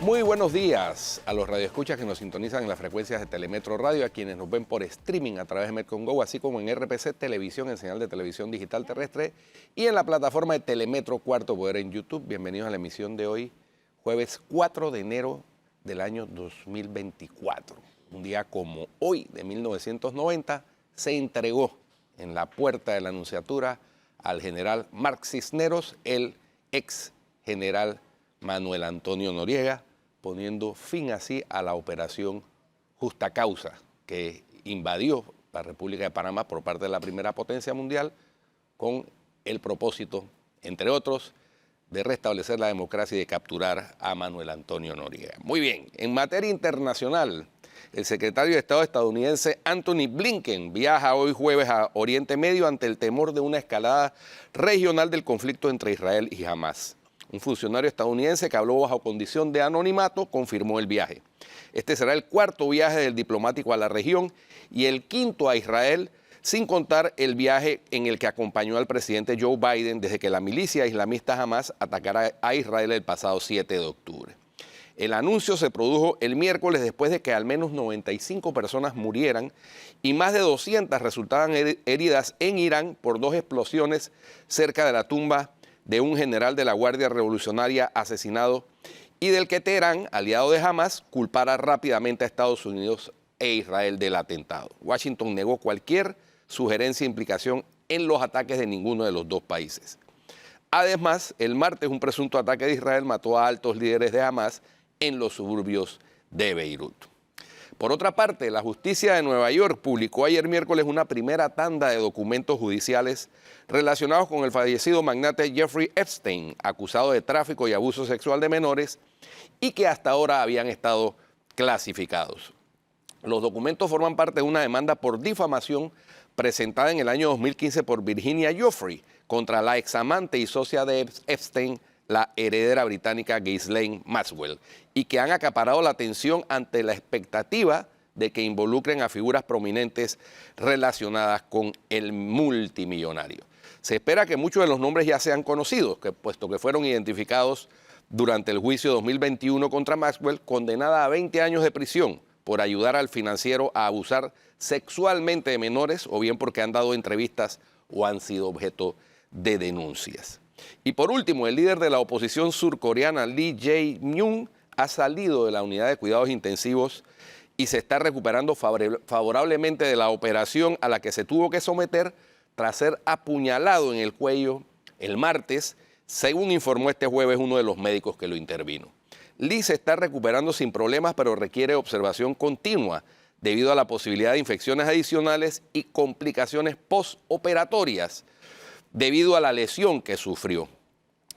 Muy buenos días a los radioescuchas que nos sintonizan en las frecuencias de Telemetro Radio, a quienes nos ven por streaming a través de Metcongo, así como en RPC Televisión, en señal de televisión digital terrestre, y en la plataforma de Telemetro Cuarto Poder en YouTube. Bienvenidos a la emisión de hoy, jueves 4 de enero del año 2024. Un día como hoy, de 1990, se entregó en la puerta de la Nunciatura al general Marc Cisneros, el ex general Manuel Antonio Noriega, poniendo fin así a la operación Justa Causa, que invadió la República de Panamá por parte de la primera potencia mundial con el propósito, entre otros, de restablecer la democracia y de capturar a Manuel Antonio Noriega. Muy bien, en materia internacional, el secretario de Estado estadounidense Antony Blinken viaja hoy jueves a Oriente Medio ante el temor de una escalada regional del conflicto entre Israel y Hamás. Un funcionario estadounidense que habló bajo condición de anonimato confirmó el viaje. Este será el cuarto viaje del diplomático a la región y el quinto a Israel, sin contar el viaje en el que acompañó al presidente Joe Biden desde que la milicia islamista Hamás atacara a Israel el pasado 7 de octubre. El anuncio se produjo el miércoles después de que al menos 95 personas murieran y más de 200 resultaban heridas en Irán por dos explosiones cerca de la tumba de un general de la Guardia Revolucionaria asesinado y del que Teherán, aliado de Hamás, culpara rápidamente a Estados Unidos e Israel del atentado. Washington negó cualquier sugerencia e implicación en los ataques de ninguno de los dos países. Además, el martes un presunto ataque de Israel mató a altos líderes de Hamás en los suburbios de Beirut. Por otra parte, la justicia de Nueva York publicó ayer miércoles una primera tanda de documentos judiciales relacionados con el fallecido magnate Jeffrey Epstein, acusado de tráfico y abuso sexual de menores y que hasta ahora habían estado clasificados. Los documentos forman parte de una demanda por difamación presentada en el año 2015 por Virginia Giuffre contra la examante y socia de Epstein, la heredera británica Ghislaine Maxwell, y que han acaparado la atención ante la expectativa de que involucren a figuras prominentes relacionadas con el multimillonario. Se espera que muchos de los nombres ya sean conocidos, puesto que fueron identificados durante el juicio 2021 contra Maxwell, condenada a 20 años de prisión por ayudar al financiero a abusar sexualmente de menores, o bien porque han dado entrevistas o han sido objeto de denuncias. Y por último, el líder de la oposición surcoreana, Lee Jae-myung, ha salido de la unidad de cuidados intensivos y se está recuperando favorablemente de la operación a la que se tuvo que someter tras ser apuñalado en el cuello el martes, según informó este jueves uno de los médicos que lo intervino. Lee se está recuperando sin problemas, pero requiere observación continua debido a la posibilidad de infecciones adicionales y complicaciones postoperatorias debido a la lesión que sufrió,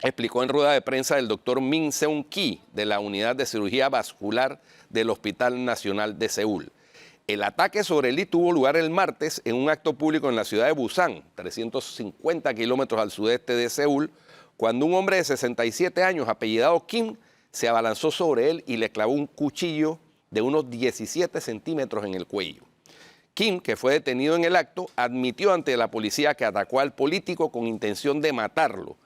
explicó en rueda de prensa el doctor Min Seung-ki de la Unidad de Cirugía Vascular del Hospital Nacional de Seúl. El ataque sobre Lee tuvo lugar el martes en un acto público en la ciudad de Busan, 350 kilómetros al sudeste de Seúl, cuando un hombre de 67 años, apellidado Kim, se abalanzó sobre él y le clavó un cuchillo de unos 17 centímetros en el cuello. Kim, que fue detenido en el acto, admitió ante la policía que atacó al político con intención de matarlo,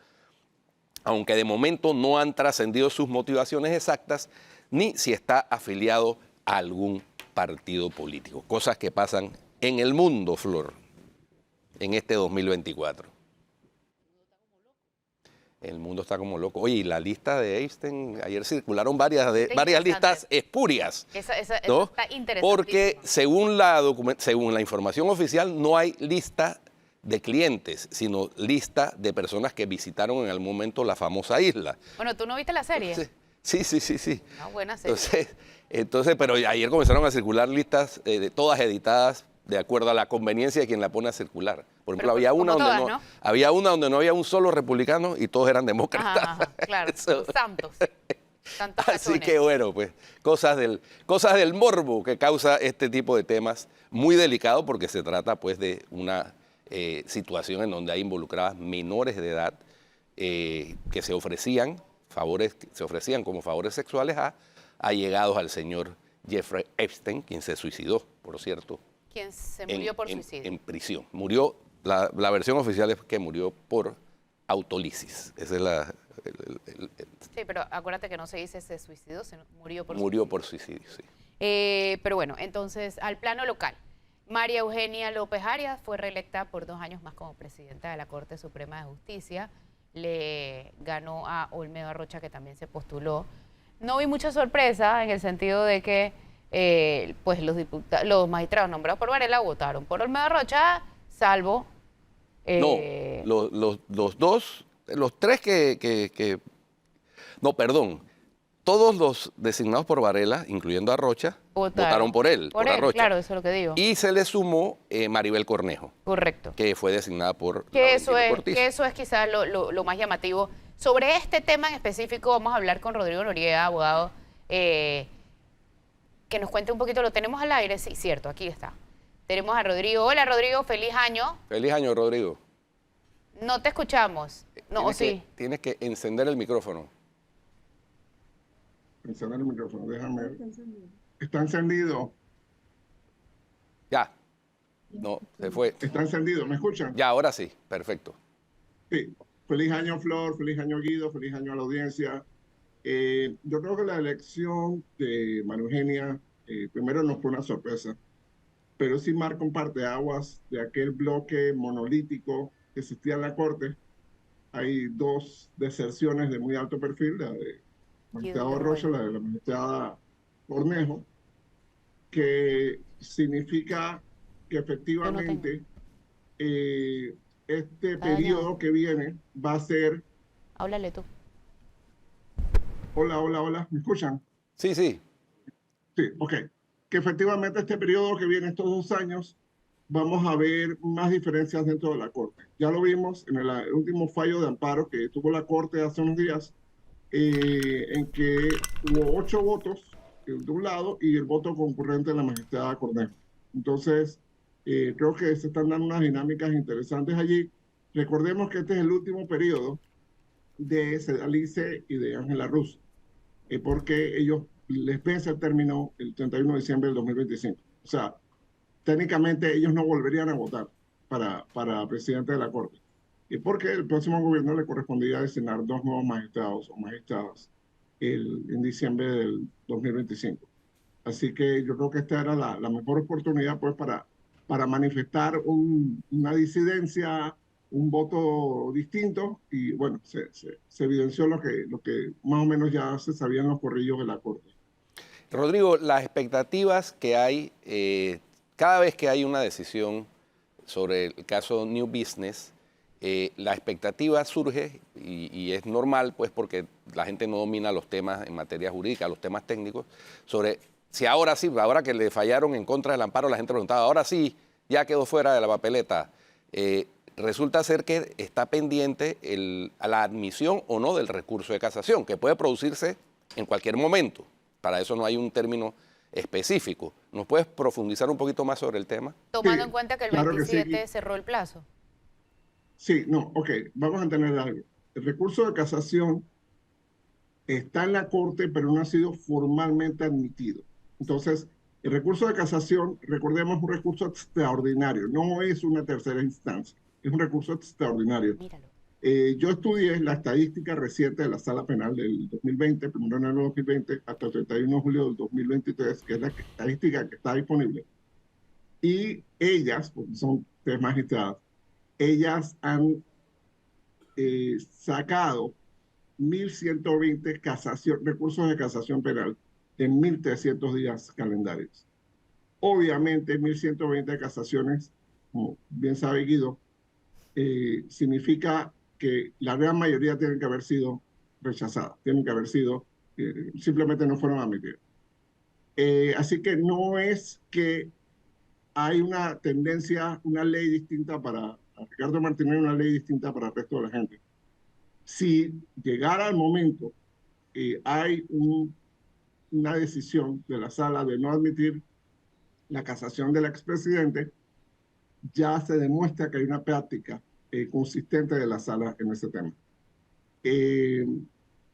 aunque de momento no han trascendido sus motivaciones exactas ni si está afiliado a algún partido político. Cosas que pasan en el mundo, Flor, en este 2024. El mundo está como loco. Oye, y la lista de Epstein, ayer circularon varias listas espurias. Esa ¿no? está interesante. Porque según la información oficial no hay lista de clientes, sino lista de personas que visitaron en algún momento la famosa isla. Bueno, ¿tú no viste la serie? Sí. Una buena serie. Entonces, pero ayer comenzaron a circular listas todas editadas de acuerdo a la conveniencia de quien la pone a circular. Por ejemplo, había una donde no había un solo republicano y todos eran demócratas. Ajá, claro, santos. Así que bueno, pues cosas del morbo que causa este tipo de temas, muy delicado porque se trata pues de una situación en donde hay involucradas menores de edad que se ofrecían como favores sexuales a allegados al señor Jeffrey Epstein, quien se suicidó, por cierto. ¿Quién se murió por suicidio? En prisión. Murió, la versión oficial es que murió por autolisis. Esa es Sí, pero acuérdate que no se dice se suicidó, se murió por murió suicidio. por suicidio, sí. Pero bueno, entonces, al plano local, María Eugenia López Arias fue reelecta por 2 años más como presidenta de la Corte Suprema de Justicia. Le ganó a Olmedo Arrocha, que también se postuló. No vi mucha sorpresa en el sentido de que pues los magistrados nombrados por Varela votaron por Olmedo Arrocha, salvo... No, los tres no, perdón. Todos los designados por Varela, incluyendo a Rocha, votaron por él, por Arrocha. Claro, eso es lo que digo. Y se le sumó Maribel Cornejo. Correcto. Que fue designada por que eso es quizás lo más llamativo. Sobre este tema en específico vamos a hablar con Rodrigo Noriega, abogado, que nos cuente un poquito. ¿Lo tenemos al aire? Sí, cierto, aquí está. Tenemos a Rodrigo. Hola, Rodrigo, feliz año. Feliz año, Rodrigo. No te escuchamos. No, ¿o sí? Tienes que encender el micrófono. Encender el micrófono, déjame ver. Está encendido. Ya. No, se fue. Está encendido, ¿me escuchan? Ya, ahora sí, perfecto. Sí. Feliz año, Flor, feliz año, Guido, feliz año a la audiencia. Yo creo que la elección de María Eugenia, primero no fue una sorpresa, pero sí marca un parteaguas de aquel bloque monolítico que existía en la Corte. Hay dos deserciones de muy alto perfil, la de magistrado Arroyo, la de la magistrada Cornejo, que significa que efectivamente este periodo que viene va a ser... Háblale tú. Hola, hola, hola, ¿me escuchan? Sí, sí. Sí, ok. Que efectivamente este periodo que viene, estos 2 años, vamos a ver más diferencias dentro de la Corte. Ya lo vimos en el último fallo de amparo que tuvo la Corte hace unos días, en que hubo 8 votos de un lado y el voto concurrente de la magistrada Cornejo. Entonces, creo que se están dando unas dinámicas interesantes allí. Recordemos que este es el último periodo de Sedalice y de Ángela Ruz, porque ellos les vence el término el 31 de diciembre del 2025. O sea, técnicamente ellos no volverían a votar para presidente de la Corte. Y porque el próximo gobierno le correspondía designar 2 nuevos magistrados o magistradas en diciembre del 2025. Así que yo creo que esta era la mejor oportunidad pues para manifestar una disidencia, un voto distinto y bueno, se evidenció lo que más o menos ya se sabía en los corrillos de la Corte. Rodrigo, las expectativas que hay, cada vez que hay una decisión sobre el caso New Business, la expectativa surge y es normal, pues, porque la gente no domina los temas en materia jurídica, los temas técnicos, sobre si ahora sí, ahora que le fallaron en contra del amparo, la gente preguntaba, ahora sí, ya quedó fuera de la papeleta. Resulta ser que está pendiente a la admisión o no del recurso de casación, que puede producirse en cualquier momento. Para eso no hay un término específico. ¿Nos puedes profundizar un poquito más sobre el tema? Tomando en cuenta que el claro 27 que sí. cerró el plazo. Sí, no, ok, vamos a entender algo. El recurso de casación está en la Corte, pero no ha sido formalmente admitido. Entonces, el recurso de casación, recordemos, es un recurso extraordinario, no es una tercera instancia, es un recurso extraordinario. Míralo. Yo estudié la estadística reciente de la Sala Penal del 2020, 1 de enero de 2020, hasta el 31 de julio del 2023, que es la estadística que está disponible. Y ellas, porque son 3 magistradas, ellas han sacado 1.120 recursos de casación penal en 1.300 días calendarios. Obviamente, 1.120 casaciones, como bien sabe Guido, significa que la gran mayoría tienen que haber sido rechazadas, tienen que haber sido, simplemente no fueron admitidas. Así que no es que hay una tendencia, una ley distinta para Ricardo Martínez, una ley distinta para el resto de la gente. Si llegara el momento y hay una decisión de la sala de no admitir la casación del expresidente, ya se demuestra que hay una práctica consistente de la sala en ese tema.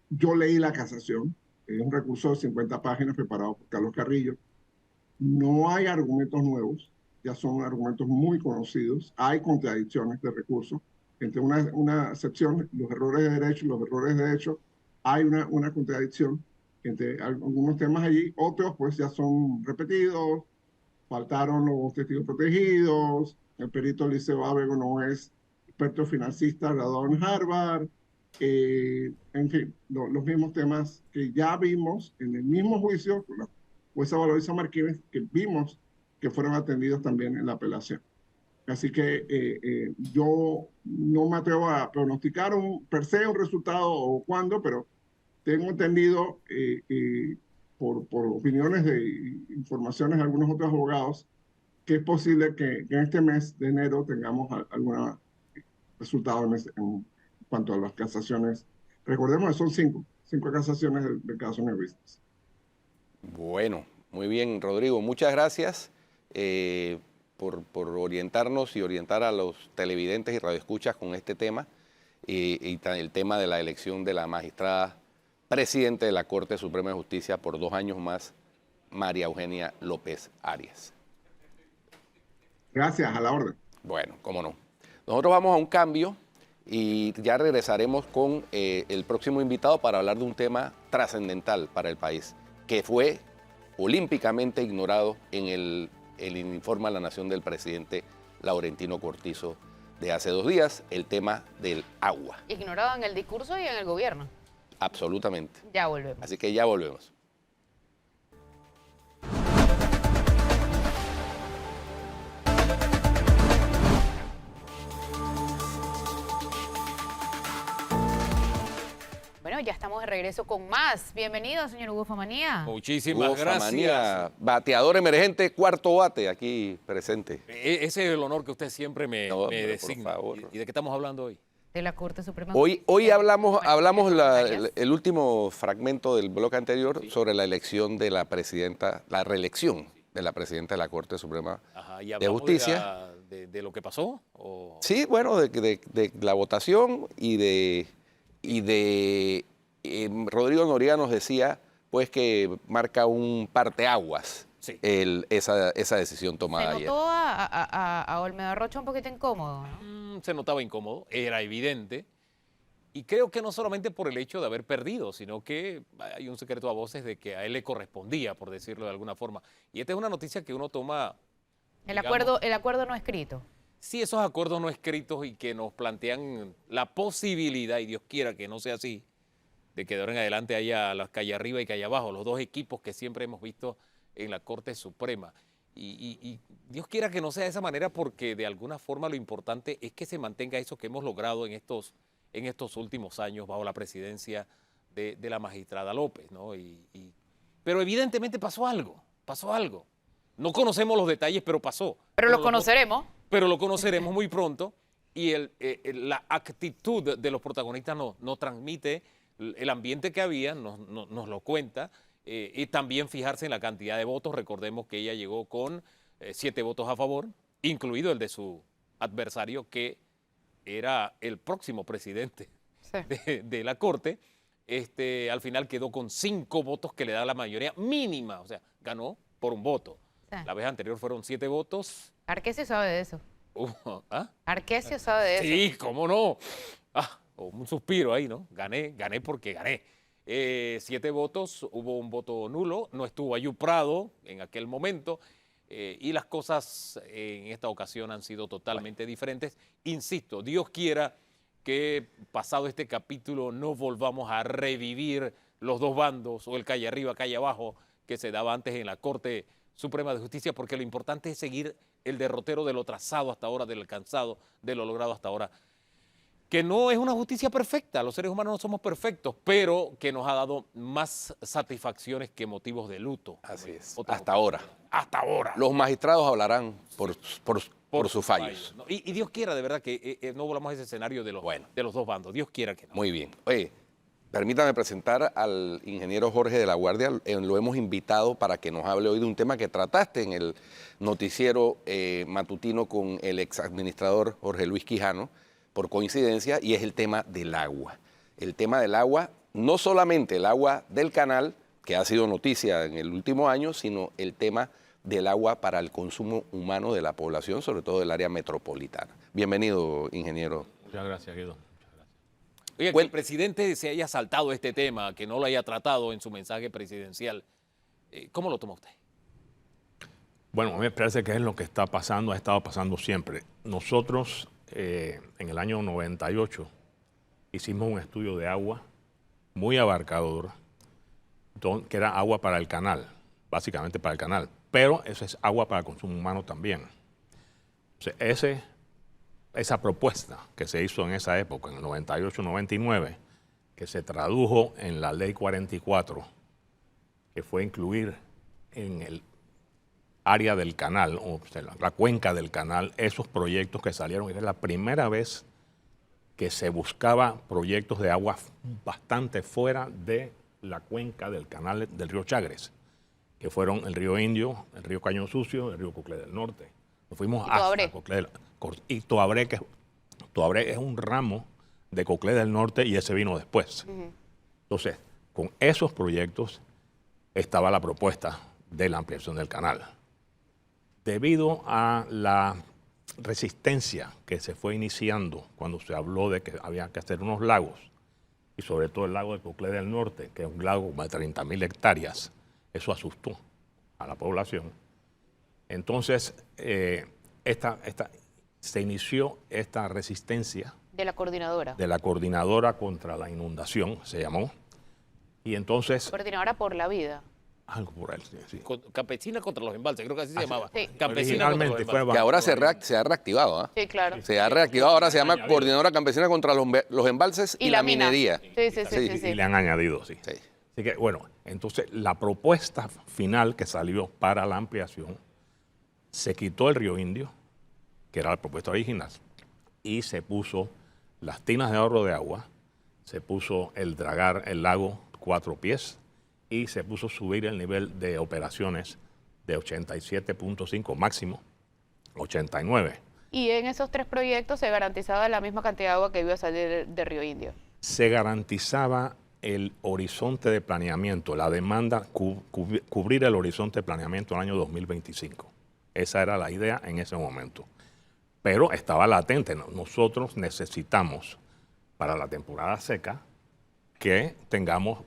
Yo leí la casación, es un recurso de 50 páginas preparado por Carlos Carrillo. No hay argumentos nuevos, ya son argumentos muy conocidos, hay contradicciones de recurso, entre una excepción, los errores de derecho y los errores de hecho, hay una contradicción entre algunos temas allí, otros pues ya son repetidos, faltaron los testigos protegidos, el perito Liceo Ábego no es experto financista graduado en Harvard, en fin, los mismos temas que ya vimos en el mismo juicio con la jueza Valoriza Martínez, que vimos que fueron atendidos también en la apelación. Así que yo no me atrevo a pronosticar per se un resultado o cuándo, pero tengo entendido por opiniones de informaciones de algunos otros abogados que es posible que en este mes de enero tengamos algún resultado en cuanto a las casaciones. Recordemos que son cinco casaciones del caso New Business. Bueno, muy bien, Rodrigo. Muchas gracias por orientarnos y orientar a los televidentes y radioescuchas con este tema y el tema de la elección de la magistrada presidente de la Corte Suprema de Justicia por 2 años más, María Eugenia López Arias. Gracias, a la orden. Bueno, cómo no. Nosotros vamos a un cambio y ya regresaremos con el próximo invitado para hablar de un tema trascendental para el país, que fue olímpicamente ignorado en el informe a la Nación del presidente Laurentino Cortizo de hace 2 días, el tema del agua. Ignorado en el discurso y en el gobierno. Absolutamente. Ya volvemos. Así que ya volvemos. Bueno, ya estamos de regreso con más. Bienvenido, señor Hugo Famanía. Muchísimas Hugo gracias. Famanía, bateador emergente, 4º bate aquí presente. Ese es el honor que usted siempre me designa. Por favor. ¿Y de qué estamos hablando hoy? De la Corte Suprema. Hoy hablamos el último fragmento del bloque anterior sobre la elección de la presidenta, la reelección de la presidenta de la Corte Suprema Ajá, ¿y de hablamos Justicia. de lo que pasó? ¿O? Sí, bueno, de la votación y de Rodrigo Noriega nos decía pues que marca un parteaguas Sí. esa decisión tomada Se ayer. notó a Olmedo Rocha un poquito incómodo, ¿no? Se notaba incómodo, era evidente. Y creo que no solamente por el hecho de haber perdido, sino que hay un secreto a voces de que a él le correspondía, por decirlo de alguna forma. Y esta es una noticia que uno toma... El digamos, acuerdo no escrito. sí, esos acuerdos no escritos y que nos plantean la posibilidad, y Dios quiera que no sea así, de que de ahora en adelante haya las calle arriba y calle abajo, los 2 equipos que siempre hemos visto en la Corte Suprema. Y Dios quiera que no sea de esa manera, porque de alguna forma lo importante es que se mantenga eso que hemos logrado en estos últimos años bajo la presidencia de la magistrada López, ¿no? Pero evidentemente pasó algo. No conocemos los detalles, pero pasó. Pero lo conoceremos. Pero lo conoceremos muy pronto, y la actitud de los protagonistas nos transmite el ambiente que había, nos lo cuenta, y también fijarse en la cantidad de votos. Recordemos que ella llegó con 7 votos a favor, incluido el de su adversario, que era el próximo presidente de la Corte. Al final quedó con 5 votos, que le da la mayoría mínima, o sea, ganó por 1 voto. Sí. La vez anterior fueron 7 votos. Arquesio sabe de eso. ¿Ah? Arquesio sabe de eso. Sí, cómo no. Un suspiro ahí, ¿no? Gané porque gané. 7 votos, hubo 1 voto nulo, no estuvo Ayub Prado en aquel momento, y las cosas en esta ocasión han sido totalmente diferentes. Insisto, Dios quiera que pasado este capítulo no volvamos a revivir los 2 bandos o el calle arriba, calle abajo que se daba antes en la Corte Suprema de Justicia, porque lo importante es seguir el derrotero de lo trazado hasta ahora, del alcanzado, de lo logrado hasta ahora. Que no es una justicia perfecta, los seres humanos no somos perfectos, pero que nos ha dado más satisfacciones que motivos de luto. Así es, Otras hasta ahora. Hasta ahora. Los magistrados hablarán por sus fallos. ¿No? Y Dios quiera de verdad que no volvamos a ese escenario de los 2 bandos. Dios quiera que no. Muy bien. Oye, permítame presentar al ingeniero Jorge de la Guardia. Lo hemos invitado para que nos hable hoy de un tema que trataste en el noticiero matutino con el exadministrador Jorge Luis Quijano, por coincidencia, y es el tema del agua. El tema del agua, no solamente el agua del canal, que ha sido noticia en el último año, sino el tema del agua para el consumo humano de la población, sobre todo del área metropolitana. Bienvenido, ingeniero Muchas gracias, Guido. Muchas gracias. Oye, que Bueno. el presidente se haya saltado este tema, que no lo haya tratado en su mensaje presidencial, ¿cómo lo toma usted? Bueno, a mí me parece que es lo que está pasando, ha estado pasando siempre. Nosotros, en el año 98, hicimos un estudio de agua muy abarcador, que era agua para el canal, básicamente para el canal, pero eso es agua para consumo humano también. O sea, esa propuesta que se hizo en esa época, en el 98-99, que se tradujo en la Ley 44, que fue incluir en el área del canal, o sea, la cuenca del canal, esos proyectos que salieron. Era la primera vez que se buscaba proyectos de agua bastante fuera de la cuenca del canal del río Chagres, que fueron el río Indio, el río Caño Sucio, el río Coclé del Norte. Nos fuimos hasta Coclé y Toabré, que Toabré es un ramo de Coclé del Norte y ese vino después. Entonces, con esos proyectos estaba la propuesta de la ampliación del canal. Debido a la resistencia que se fue iniciando cuando se habló de que había que hacer unos lagos, y sobre todo el lago de Coclé del Norte, que es un lago de 30.000 hectáreas, eso asustó a la población. Entonces, se inició esta resistencia De la coordinadora. de la Coordinadora contra la Inundación, se llamó, y entonces... Coordinadora por la vida. Algo por ahí, sí. Campesina contra los embalses, creo que así se llamaba. Sí. Campesina contra los Originalmente fue embalses. Que ahora se ha reactivado, ¿ah? Sí, claro. Se ha reactivado, ahora se llama Coordinadora Campesina contra los Embalses y la mina. Minería. Sí. Y le han añadido, sí. Sí. Así que, bueno, entonces la propuesta final que salió para la ampliación, se quitó el río Indio, que era la propuesta original, y se puso las tinas de ahorro de agua, se puso el dragar el lago 4 pies, y se puso subir el nivel de operaciones de 87.5 máximo, 89. Y en esos 3 proyectos se garantizaba la misma cantidad de agua que iba a salir de Río Indio. Se garantizaba el horizonte de planeamiento, la demanda, cubrir el horizonte de planeamiento en el año 2025. Esa era la idea en ese momento. Pero estaba latente. Nosotros necesitamos, para la temporada seca, que tengamos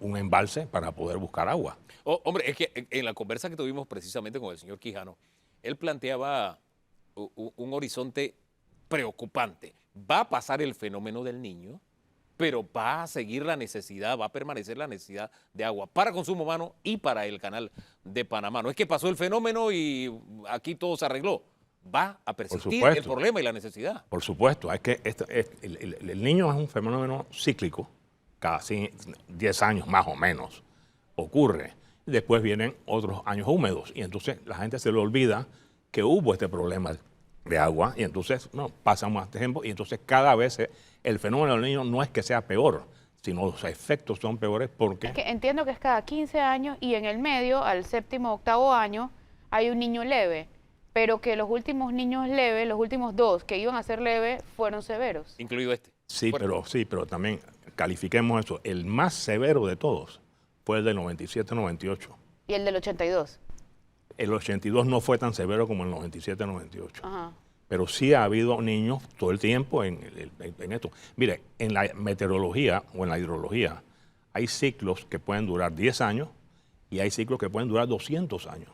un embalse para poder buscar agua. Hombre, es que en la conversa que tuvimos precisamente con el señor Quijano, él planteaba un horizonte preocupante. Va a pasar el fenómeno del Niño, pero va a seguir la necesidad, va a permanecer la necesidad de agua para consumo humano y para el canal de Panamá. No es que pasó el fenómeno y aquí todo se arregló. Va a persistir el problema y la necesidad. Por supuesto, es que el Niño es un fenómeno cíclico, cada 10 años más o menos ocurre. Después vienen otros años húmedos y entonces la gente se le olvida que hubo este problema de agua y entonces pasa más tiempo y entonces cada vez el fenómeno del Niño no es que sea peor, sino los efectos son peores porque... Es que entiendo que es cada 15 años y en el medio, al 7º, 8º año, hay un niño leve, pero que los últimos niños leves, los últimos 2 que iban a ser leves, fueron severos. Incluido este. Sí, pero también califiquemos eso. El más severo de todos fue el del 97-98. ¿Y el del 82? El 82 no fue tan severo como el 97-98. Ajá. Pero sí ha habido niños todo el tiempo en esto. Mire, en la meteorología o en la hidrología hay ciclos que pueden durar 10 años y hay ciclos que pueden durar 200 años.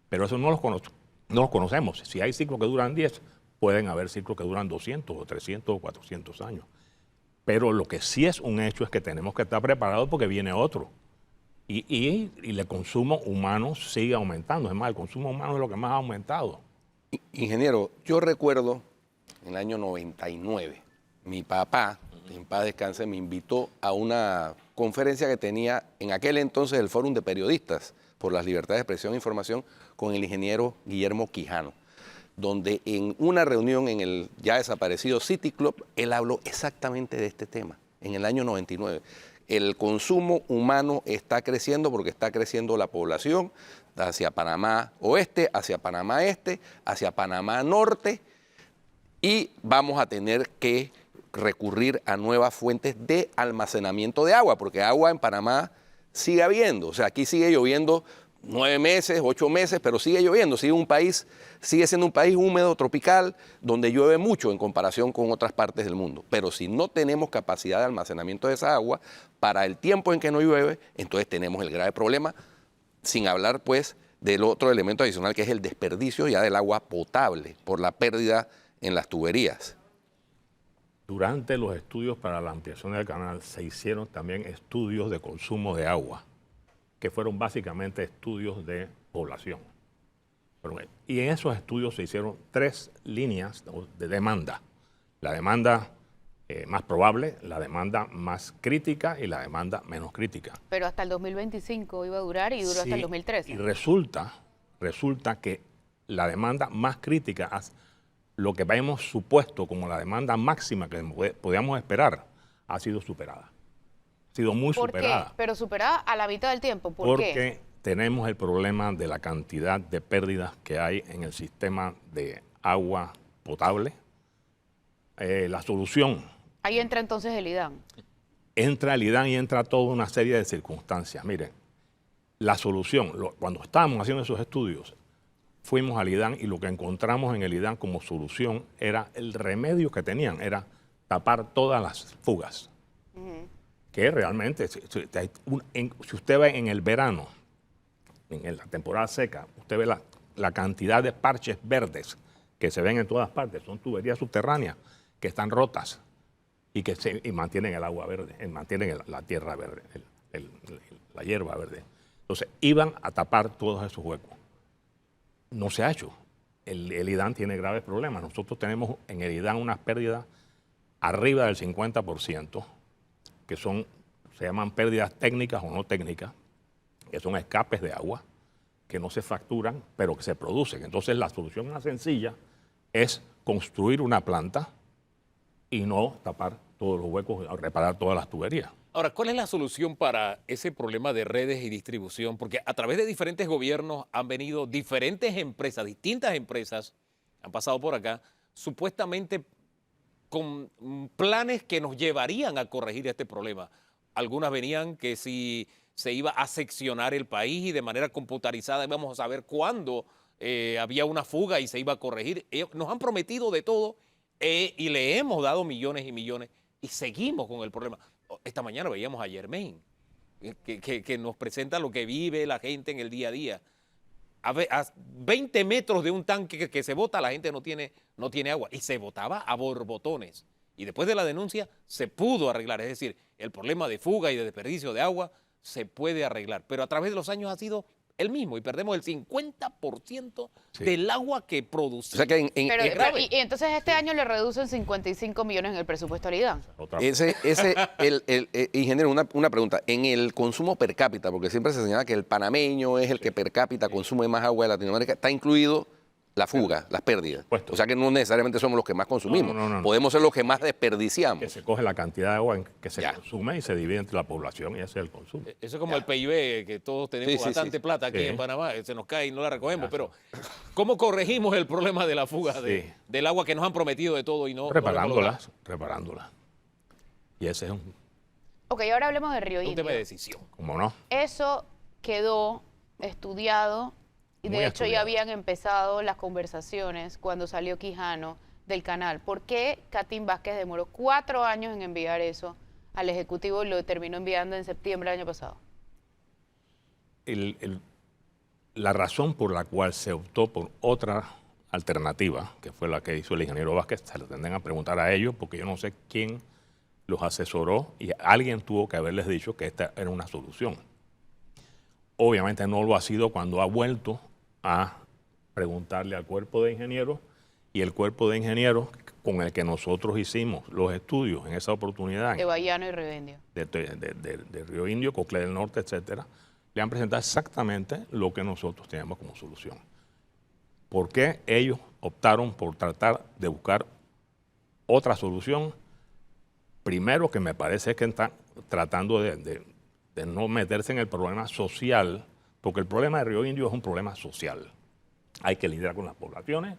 Pero eso no los conocemos. Si hay ciclos que duran 10, pueden haber ciclos que duran 200 o 300 o 400 años. Pero lo que sí es un hecho es que tenemos que estar preparados porque viene otro. Y el consumo humano sigue aumentando. Es más, el consumo humano es lo que más ha aumentado. Ingeniero, yo recuerdo en el año 99, mi papá, en paz descanse, me invitó a una conferencia que tenía en aquel entonces el Fórum de Periodistas por las Libertades de Expresión e Información con el ingeniero Guillermo Quijano, donde en una reunión en el ya desaparecido City Club, él habló exactamente de este tema, en el año 99. El consumo humano está creciendo porque está creciendo la población hacia Panamá Oeste, hacia Panamá Este, hacia Panamá Norte, y vamos a tener que recurrir a nuevas fuentes de almacenamiento de agua, porque agua en Panamá sigue habiendo. O sea, aquí sigue lloviendo 9 meses, 8 meses, pero sigue lloviendo, sigue siendo un país húmedo, tropical, donde llueve mucho en comparación con otras partes del mundo. Pero si no tenemos capacidad de almacenamiento de esa agua, para el tiempo en que no llueve, entonces tenemos el grave problema, sin hablar pues del otro elemento adicional que es el desperdicio ya del agua potable por la pérdida en las tuberías. Durante los estudios para la ampliación del canal se hicieron también estudios de consumo de agua, que fueron básicamente estudios de población. Y en esos estudios se hicieron 3 líneas de demanda. La demanda más probable, la demanda más crítica y la demanda menos crítica. Pero hasta el 2025 iba a durar y duró hasta el 2013. Y resulta que la demanda más crítica, lo que habíamos supuesto como la demanda máxima que podíamos esperar, ha sido superada. Ha sido muy superada. ¿Por qué? Pero superada a la mitad del tiempo. Porque tenemos el problema de la cantidad de pérdidas que hay en el sistema de agua potable. La solución. Ahí entra entonces el IDAN. Entra el IDAN y entra toda una serie de circunstancias. Miren, la solución, cuando estábamos haciendo esos estudios, fuimos al IDAN y lo que encontramos en el IDAN como solución era el remedio que tenían, era tapar todas las fugas. Que realmente, si usted ve en el verano, en la temporada seca, usted ve la cantidad de parches verdes que se ven en todas partes, son tuberías subterráneas que están rotas y que mantienen el agua verde, mantienen la tierra verde, la hierba verde. Entonces, iban a tapar todos esos huecos. No se ha hecho. El IDAN tiene graves problemas. Nosotros tenemos en el IDAN unas pérdidas arriba del 50%, que se llaman pérdidas técnicas o no técnicas, que son escapes de agua, que no se facturan, pero que se producen. Entonces, la solución más sencilla es construir una planta y no tapar todos los huecos, reparar todas las tuberías. Ahora, ¿cuál es la solución para ese problema de redes y distribución? Porque a través de diferentes gobiernos han venido diferentes empresas, distintas empresas, han pasado por acá, supuestamente con planes que nos llevarían a corregir este problema. Algunas venían que si se iba a seccionar el país y de manera computarizada íbamos a saber cuándo había una fuga y se iba a corregir. Nos han prometido de todo y le hemos dado millones y millones y seguimos con el problema. Esta mañana veíamos a Germain, que nos presenta lo que vive la gente en el día a día. A 20 metros de un tanque que se bota, la gente no tiene agua. Y se botaba a borbotones. Y después de la denuncia se pudo arreglar. Es decir, el problema de fuga y de desperdicio de agua se puede arreglar. Pero a través de los años ha sido el mismo y perdemos el 50% del agua que producimos. O sea que y entonces este año le reducen 55 millones en el presupuesto al IDAN. Ingeniero, una pregunta. En el consumo per cápita, porque siempre se señala que el panameño es el que per cápita consume más agua de Latinoamérica, ¿está incluido la fuga, las pérdidas? Puesto. O sea que no necesariamente somos los que más consumimos. No. Podemos ser los que más desperdiciamos. Que se coge la cantidad de agua que se consume y se divide entre la población y ese es el consumo. Eso es como el PIB, que todos tenemos bastante plata aquí en Panamá, se nos cae y no la recogemos. Pero, ¿cómo corregimos el problema de la fuga del agua que nos han prometido de todo y no? Reparándolas. Y ese es Ok, ahora hablemos de Río Indio. Un tema de decisión. ¿Cómo no? Eso quedó estudiado y de hecho ya habían empezado las conversaciones cuando salió Quijano del canal. ¿Por qué Catín Vázquez demoró 4 años en enviar eso al Ejecutivo y lo terminó enviando en septiembre del año pasado? La razón por la cual se optó por otra alternativa, que fue la que hizo el ingeniero Vázquez, se lo tendrán a preguntar a ellos, porque yo no sé quién los asesoró y alguien tuvo que haberles dicho que esta era una solución. Obviamente no lo ha sido cuando ha vuelto a preguntarle al cuerpo de ingenieros y el cuerpo de ingenieros con el que nosotros hicimos los estudios en esa oportunidad. De Bahiano y Río Indio. De Río Indio, Coclé del Norte, etcétera, le han presentado exactamente lo que nosotros teníamos como solución. ¿Por qué ellos optaron por tratar de buscar otra solución? Primero, que me parece que están tratando de no meterse en el problema social, porque el problema de Río Indio es un problema social. Hay que lidiar con las poblaciones,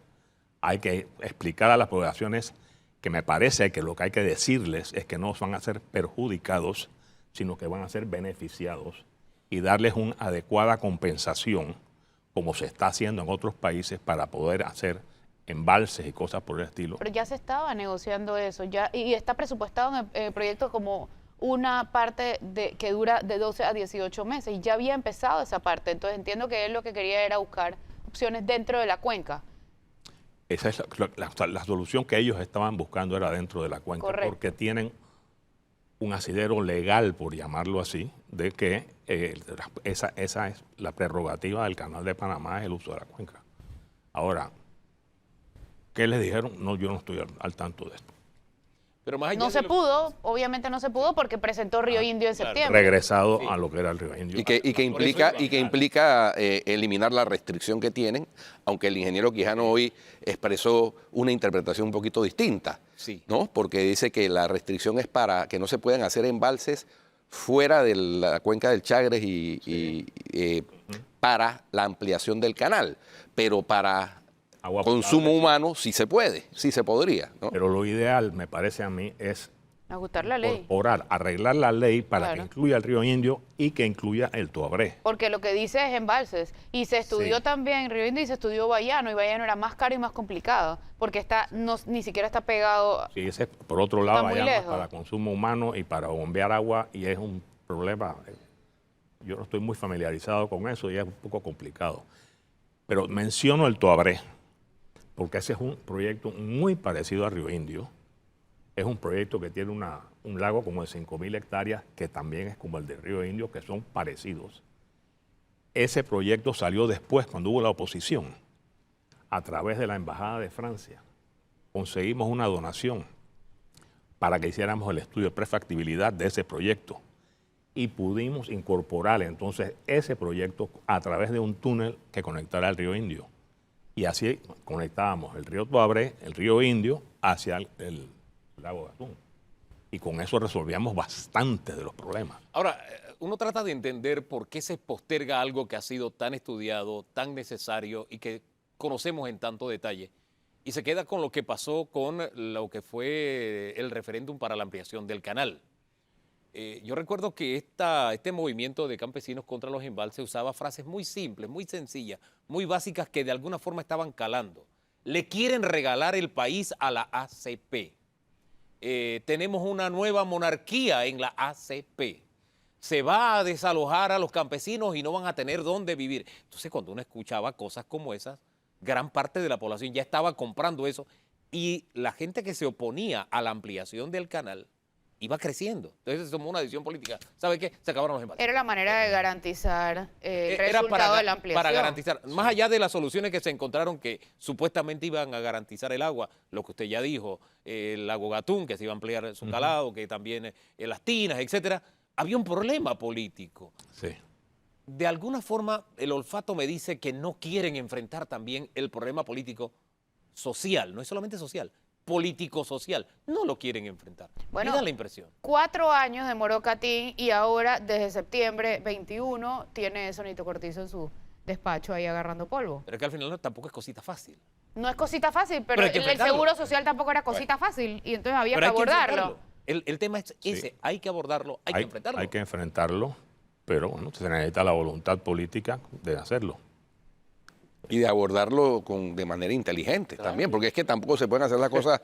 hay que explicar a las poblaciones que me parece que lo que hay que decirles es que no van a ser perjudicados, sino que van a ser beneficiados y darles una adecuada compensación, como se está haciendo en otros países, para poder hacer embalses y cosas por el estilo. Pero ya se estaba negociando eso, ya y está presupuestado en el proyecto como una parte que dura de 12 a 18 meses y ya había empezado esa parte. Entonces entiendo que él lo que quería era buscar opciones dentro de la cuenca. Esa es la solución que ellos estaban buscando, era dentro de la cuenca. Correcto. Porque tienen un asidero legal, por llamarlo así, de que esa es la prerrogativa del Canal de Panamá, es el uso de la cuenca. Ahora, ¿qué les dijeron? No, yo no estoy al tanto de esto. Pero más allá No de se lo- pudo, obviamente no se pudo porque presentó Río Indio en claro. septiembre. Regresado Sí. a lo que era el Río Indio. Y que Por eso implica eliminar la restricción que tienen, aunque el ingeniero Quijano hoy expresó una interpretación un poquito distinta, Sí. ¿no? Porque dice que la restricción es para que no se puedan hacer embalses fuera de la cuenca del Chagres para la ampliación del canal, pero para Agua consumo potable, sí. humano sí se puede, sí se podría, ¿no? Pero lo ideal, me parece a mí, es Ajustar la ley. incorporar, arreglar la ley para Claro. que incluya el Río Indio y que incluya el Tuabré. Porque lo que dice es embalses. Y se estudió Sí. también Río Indio y se estudió Bayano. Y Bayano era más caro y más complicado. Porque ni siquiera está pegado. Sí, ese, por otro lado, Está muy Bayamo es lejos. para consumo humano y para bombear agua, y es un problema. Yo no estoy muy familiarizado con eso y es un poco complicado. Pero menciono el Tuabré, porque ese es un proyecto muy parecido a Río Indio. Es un proyecto que tiene un lago como de 5.000 hectáreas, que también es como el de Río Indio, que son parecidos. Ese proyecto salió después, cuando hubo la oposición, a través de la Embajada de Francia. Conseguimos una donación para que hiciéramos el estudio de prefactibilidad de ese proyecto y pudimos incorporar entonces ese proyecto a través de un túnel que conectara al Río Indio. Y así conectábamos el río Tuabré, el río Indio, hacia el lago de Atún. Y con eso resolvíamos bastante de los problemas. Ahora, uno trata de entender por qué se posterga algo que ha sido tan estudiado, tan necesario y que conocemos en tanto detalle. Y se queda con lo que pasó con lo que fue el referéndum para la ampliación del canal. Yo recuerdo que este movimiento de campesinos contra los embalses usaba frases muy simples, muy sencillas, muy básicas que de alguna forma estaban calando. Le quieren regalar el país a la ACP. Tenemos una nueva monarquía en la ACP. Se va a desalojar a los campesinos y no van a tener dónde vivir. Entonces, cuando uno escuchaba cosas como esas, gran parte de la población ya estaba comprando eso y la gente que se oponía a la ampliación del canal iba creciendo. Entonces se tomó una decisión política. ¿Sabe qué? Se acabaron los embalses. Era la manera de garantizar el Era resultado de la ampliación. para garantizar, más allá de las soluciones que se encontraron que supuestamente iban a garantizar el agua, lo que usted ya dijo, el lago Gatún, que se iba a ampliar su calado, que también las tinas, etcétera, había un problema político. Sí. De alguna forma, el olfato me dice que no quieren enfrentar también el problema político social, no es solamente social, político-social, no lo quieren enfrentar. Bueno, me da la impresión. 4 años demoró Catín y ahora, desde septiembre 21, tiene Sonito Cortizo en su despacho ahí agarrando polvo. Pero es que al final tampoco es cosita fácil. No es cosita fácil, pero hay que el enfrentarlo. seguro social tampoco era cosita fácil y entonces había Pero que hay que abordarlo. enfrentarlo. El tema es ese, hay que abordarlo, hay que enfrentarlo. Hay que enfrentarlo, pero bueno, se necesita la voluntad política de hacerlo. Y de abordarlo de manera inteligente también, porque es que tampoco se pueden hacer las cosas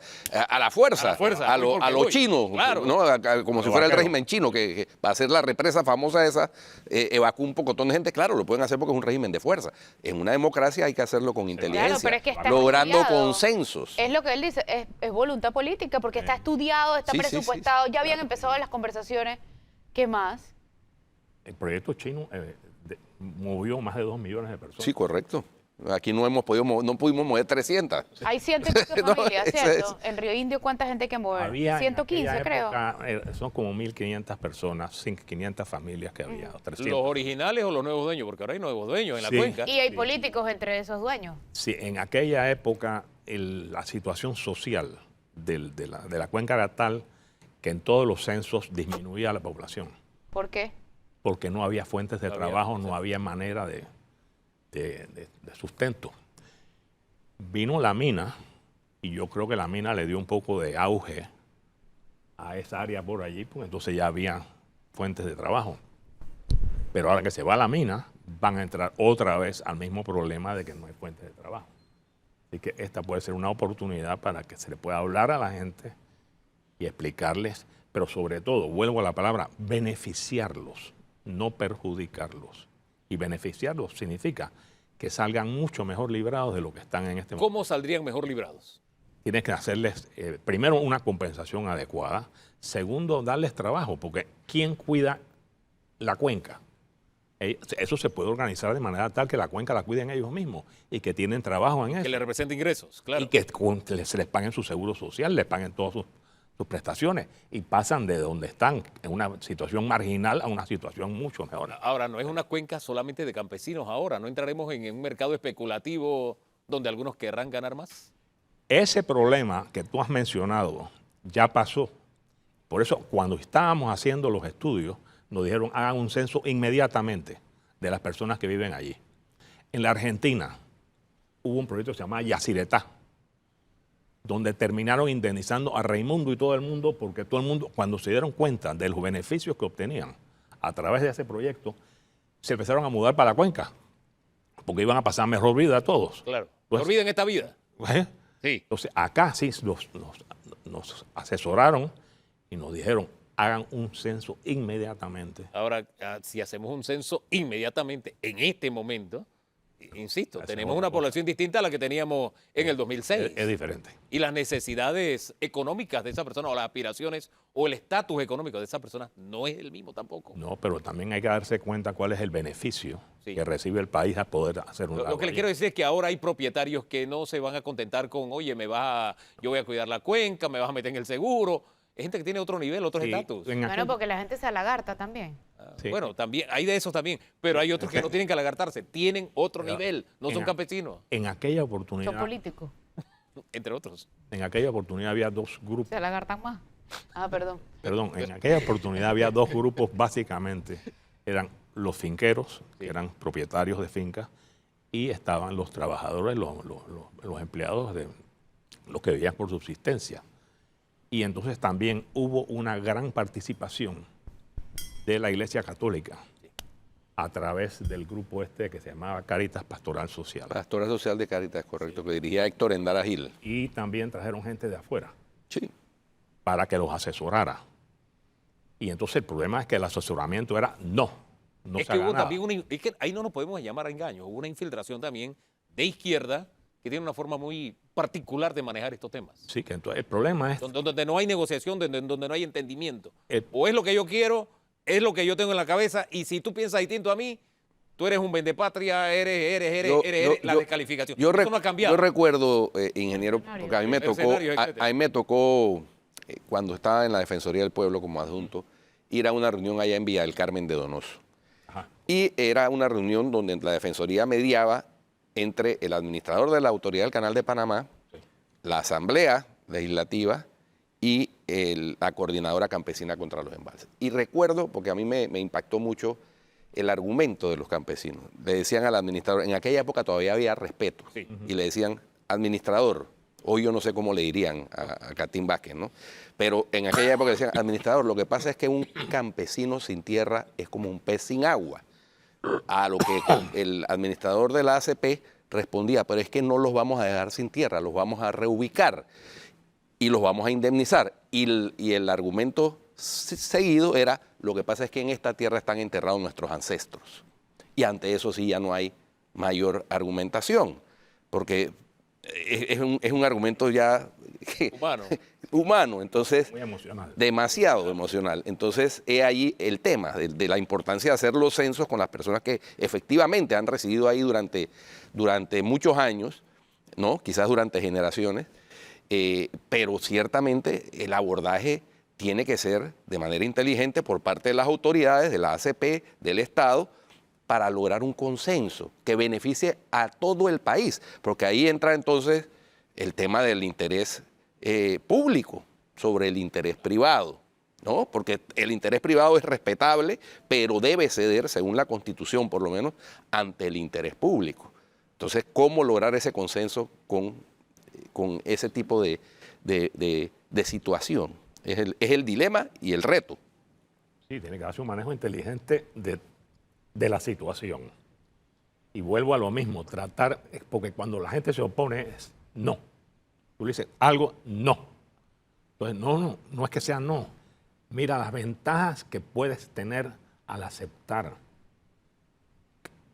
a la fuerza, a voy porque lo voy. chino, Claro. ¿no? Como si Lo fuera el vaquero. régimen chino, que para hacer la represa famosa esa, evacúa un pocotón de gente. Claro, lo pueden hacer porque es un régimen de fuerza. En una democracia hay que hacerlo con inteligencia, pero es que está logrando estudiado. consensos. Es lo que él dice, es voluntad política porque está estudiado, está Sí, sí, sí, presupuestado, sí, ya habían claro. empezado las conversaciones. ¿Qué más? El proyecto chino movió más de 2 millones de personas. Sí, correcto. Aquí no pudimos mover 300. Hay 100 y pico No, familias, eso ¿cierto? En Río Indio, ¿cuánta gente hay que mover? Había en 115, aquella creo. época, son como 1.500 personas, 500 familias que había, o 300. ¿Los originales o los nuevos dueños? Porque ahora hay nuevos dueños en la Sí. cuenca. Y hay políticos entre esos dueños. Sí, en aquella época la situación social de la cuenca era tal que en todos los censos disminuía la población, ¿Por qué? porque no había fuentes de No había, trabajo, exacto. no había manera de sustento. Vino la mina, y yo creo que la mina le dio un poco de auge a esa área por allí, pues entonces ya había fuentes de trabajo. Pero ahora que se va a la mina, van a entrar otra vez al mismo problema de que no hay fuentes de trabajo. Así que esta puede ser una oportunidad para que se le pueda hablar a la gente y explicarles, pero sobre todo, vuelvo a la palabra, beneficiarlos, no perjudicarlos. Y beneficiarlos significa que salgan mucho mejor librados de lo que están en este momento. ¿Cómo saldrían mejor librados? Tienes que hacerles, primero, una compensación adecuada. Segundo, darles trabajo, porque ¿quién cuida la cuenca? Eso se puede organizar de manera tal que la cuenca la cuiden ellos mismos y que tienen trabajo en eso. Que le represente ingresos, claro. Y que se les paguen su seguro social, les paguen todas sus prestaciones y pasan de donde están, en una situación marginal a una situación mucho mejor. Ahora, no es una cuenca solamente de campesinos ahora, no entraremos en un mercado especulativo donde algunos querrán ganar más. Ese problema que tú has mencionado ya pasó. Por eso, cuando estábamos haciendo los estudios, nos dijeron, hagan un censo inmediatamente de las personas que viven allí. En la Argentina hubo un proyecto que se llamaba Yacyretá, donde terminaron indemnizando a Raimundo y todo el mundo, porque todo el mundo, cuando se dieron cuenta de los beneficios que obtenían a través de ese proyecto, se empezaron a mudar para la cuenca, porque iban a pasar mejor vida a todos. Claro. Pues, ¿No olviden esta vida? Sí. Entonces, acá sí nos asesoraron y nos dijeron, hagan un censo inmediatamente. Ahora, si hacemos un censo inmediatamente, en este momento, insisto, tenemos una población distinta a la que teníamos en el 2006. Es diferente. Y las necesidades económicas de esa persona, o las aspiraciones, o el estatus económico de esa persona, no es el mismo tampoco. No, pero también hay que darse cuenta cuál es el beneficio Sí. que recibe el país a poder hacer un Lo que le quiero decir es que ahora hay propietarios que no se van a contentar con, oye, yo voy a cuidar la cuenca, me vas a meter en el seguro. Es gente que tiene otro nivel, otros estatus. Bueno, porque la gente se alagarta también. Sí. Bueno, también hay de esos también, pero hay otros que no tienen que alagartarse, tienen otro Pero nivel, no son campesinos, En aquella Son oportunidad, políticos. entre otros. en aquella oportunidad había dos grupos. Se alagartan más. Ah, perdón. Perdón, en aquella oportunidad había dos grupos básicamente. Eran los finqueros, que eran propietarios de fincas, y estaban los trabajadores, los empleados, los que vivían por subsistencia. Y entonces también hubo una gran participación de la Iglesia Católica a través del grupo que se llamaba Cáritas Pastoral Social. Pastoral Social de Cáritas, correcto, que dirigía Héctor Endara Gil. Y también trajeron gente de afuera Sí. para que los asesorara. Y entonces el problema es que el asesoramiento era no Es se que haga hubo nada. también es que ahí no nos podemos llamar a engaño, hubo una infiltración también de izquierda que tiene una forma muy particular de manejar estos temas. Sí, que entonces el problema es Donde no hay negociación, donde no hay entendimiento. El- O es lo que yo quiero, es lo que yo tengo en la cabeza, y si tú piensas distinto a mí, tú eres un vendepatria, eres la descalificación. Eso no ha cambiado. Yo recuerdo, ingeniero, porque a mí Mercenarios, etcétera. a mí me tocó cuando estaba en la Defensoría del Pueblo como adjunto, ir a una reunión allá en Villa del Carmen de Donoso. Ajá. Y era una reunión donde la Defensoría mediaba entre el administrador de la Autoridad del Canal de Panamá, la Asamblea Legislativa y la Coordinadora Campesina contra los Embalses. Y recuerdo, porque a mí me impactó mucho el argumento de los campesinos. Le decían al administrador, en aquella época todavía había respeto, Sí. y le decían, administrador, hoy yo no sé cómo le dirían a Catín Vázquez, ¿no? Pero en aquella época decían, administrador, lo que pasa es que un campesino sin tierra es como un pez sin agua. A lo que el administrador de la ACP respondía, pero es que no los vamos a dejar sin tierra, los vamos a reubicar y los vamos a indemnizar. Y el argumento seguido era, lo que pasa es que en esta tierra están enterrados nuestros ancestros. Y ante eso sí ya no hay mayor argumentación, porque es un argumento ya Humano. humano, entonces muy emocional. demasiado emocional. Entonces, he ahí el tema de la importancia de hacer los censos con las personas que efectivamente han residido ahí durante muchos años, ¿no? Quizás durante generaciones, pero ciertamente el abordaje tiene que ser de manera inteligente por parte de las autoridades, de la ACP, del Estado, para lograr un consenso que beneficie a todo el país, porque ahí entra entonces el tema del interés público sobre el interés privado, ¿no? Porque el interés privado es respetable, pero debe ceder, según la Constitución por lo menos, ante el interés público. Entonces, ¿cómo lograr ese consenso con ese tipo de situación? Es el dilema y el reto. Sí, tiene que hacer un manejo inteligente de la situación. Y vuelvo a lo mismo, tratar, porque cuando la gente se opone es no. Tú le dices algo, no. Entonces, no es que sea no. Mira las ventajas que puedes tener al aceptar.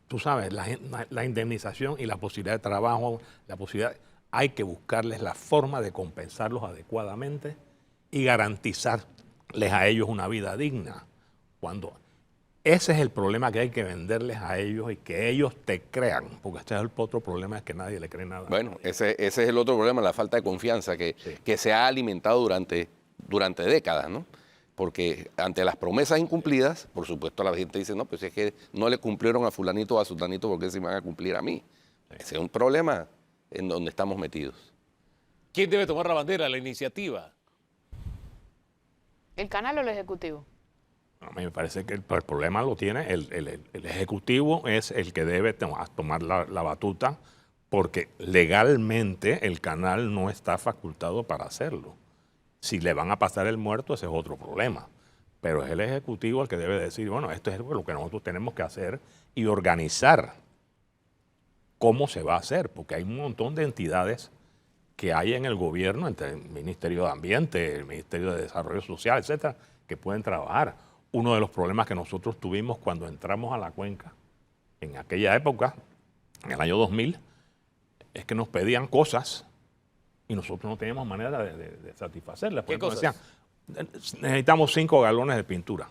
Tú sabes, la indemnización y la posibilidad de trabajo, hay que buscarles la forma de compensarlos adecuadamente y garantizarles a ellos una vida digna. Ese es el problema que hay que venderles a ellos y que ellos te crean, porque este es el otro problema, es que nadie le cree nada. Bueno, ese es el otro problema, la falta de confianza que se ha alimentado durante décadas, ¿no? Porque ante las promesas incumplidas, por supuesto la gente dice, no, pues es que no le cumplieron a fulanito o a sultanito, ¿por qué se me van a cumplir a mí? Ese es un problema en donde estamos metidos. ¿Quién debe tomar la bandera, la iniciativa? ¿El canal o el Ejecutivo? A mí me parece que el problema lo tiene el Ejecutivo, es el que debe tomar la batuta, porque legalmente el canal no está facultado para hacerlo. Si le van a pasar el muerto, ese es otro problema. Pero es el Ejecutivo el que debe decir, bueno, esto es lo que nosotros tenemos que hacer y organizar cómo se va a hacer, porque hay un montón de entidades que hay en el gobierno, entre el Ministerio de Ambiente, el Ministerio de Desarrollo Social, etcétera, que pueden trabajar. Uno de los problemas que nosotros tuvimos cuando entramos a la cuenca, en aquella época, en el año 2000, es que nos pedían cosas y nosotros no teníamos manera de satisfacerlas. ¿Qué cosas? Decían, necesitamos 5 galones de pintura.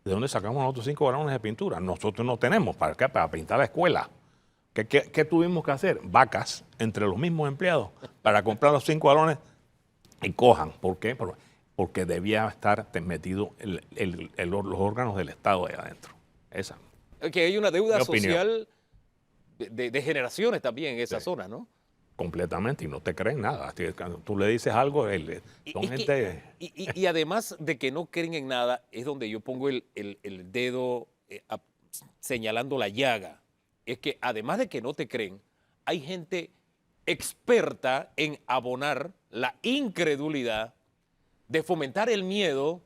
¿De dónde sacamos nosotros 5 galones de pintura? Nosotros no tenemos. ¿Para qué? Para pintar la escuela. ¿Qué tuvimos que hacer? Vacas entre los mismos empleados para comprar los 5 galones y cojan. ¿Por qué? Porque debía estar metido los órganos del Estado ahí adentro. Esa. Que hay una deuda Mi opinión. social de generaciones también en esa zona, ¿no? Completamente, y no te creen nada. Cuando tú le dices algo, son gente... Y además de que no creen en nada, es donde yo pongo el dedo señalando la llaga. Es que además de que no te creen, hay gente experta en abonar la incredulidad, de fomentar el miedo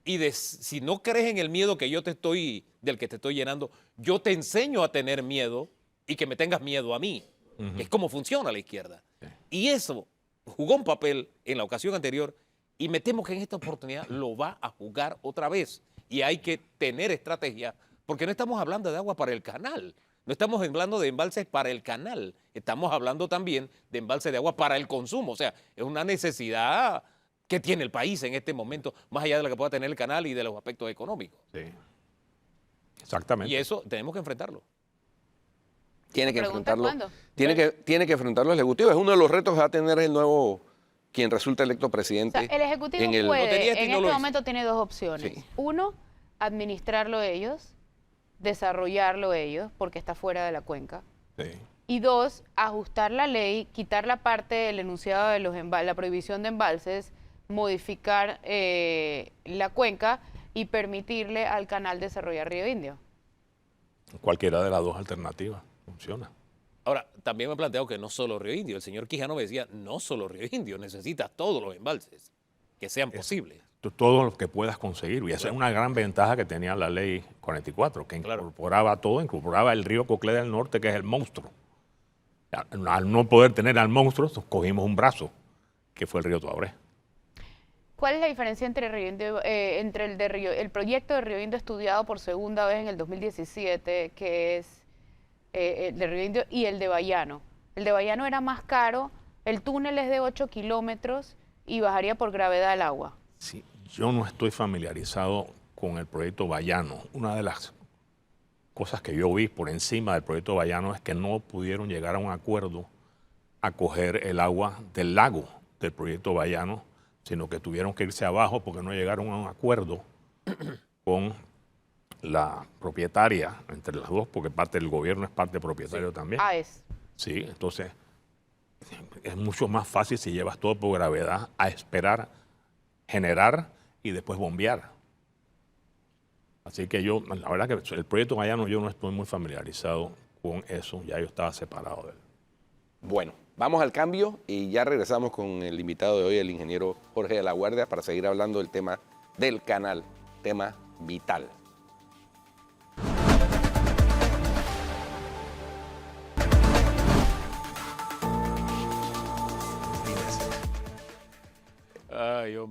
y de, si no crees en el miedo que del que te estoy llenando, yo te enseño a tener miedo y que me tengas miedo a mí. Es como funciona la izquierda. Y eso jugó un papel en la ocasión anterior y me temo que en esta oportunidad lo va a jugar otra vez. Y hay que tener estrategia, porque no estamos hablando de agua para el canal, no estamos hablando de embalses para el canal, estamos hablando también de embalses de agua para el consumo. O sea, es una necesidad que tiene el país en este momento, más allá de la que pueda tener el canal y de los aspectos económicos. Sí. Exactamente. Y eso tenemos que enfrentarlo. Tiene que pregunta enfrentarlo. cuándo. Tiene que enfrentarlo el Ejecutivo. Es uno de los retos que va a tener el nuevo, quien resulta electo presidente. O sea, el Ejecutivo en el- No tenía puede, esto y en no lo este hizo. momento tiene dos opciones. Sí. Uno, administrarlo ellos, desarrollarlo ellos, porque está fuera de la cuenca. Sí. Y dos, ajustar la ley, quitar la parte del enunciado de la prohibición de embalses, modificar la cuenca y permitirle al canal desarrollar Río Indio. Cualquiera de las dos alternativas funciona. Ahora, también me he planteado que no solo Río Indio, el señor Quijano me decía, no solo Río Indio, necesitas todos los embalses que sean posibles. Todo lo que puedas conseguir. Y esa es una gran ventaja que tenía la ley 44, que Claro. incorporaba todo, incorporaba el río Coclé del Norte, que es el monstruo. Al no poder tener al monstruo, cogimos un brazo, que fue el río Tuabré. ¿Cuál es la diferencia entre Río Indio, entre el proyecto de Río Indio estudiado por segunda vez en el 2017, que es el de Río Indio, y el de Bayano? El de Bayano era más caro, el túnel es de 8 kilómetros y bajaría por gravedad el agua. Sí, yo no estoy familiarizado con el proyecto Bayano. Una de las cosas que yo vi por encima del proyecto Bayano es que no pudieron llegar a un acuerdo a coger el agua del lago del proyecto Bayano, sino que tuvieron que irse abajo porque no llegaron a un acuerdo con la propietaria, entre las dos, porque parte del gobierno es parte propietario también. AES. Sí, entonces es mucho más fácil si llevas todo por gravedad a esperar, generar y después bombear. Así que yo, la verdad que el proyecto Bayano yo no estoy muy familiarizado con eso, ya yo estaba separado de él. Bueno, vamos al cambio y ya regresamos con el invitado de hoy, el ingeniero Jorge de la Guardia, para seguir hablando del tema del canal, tema vital.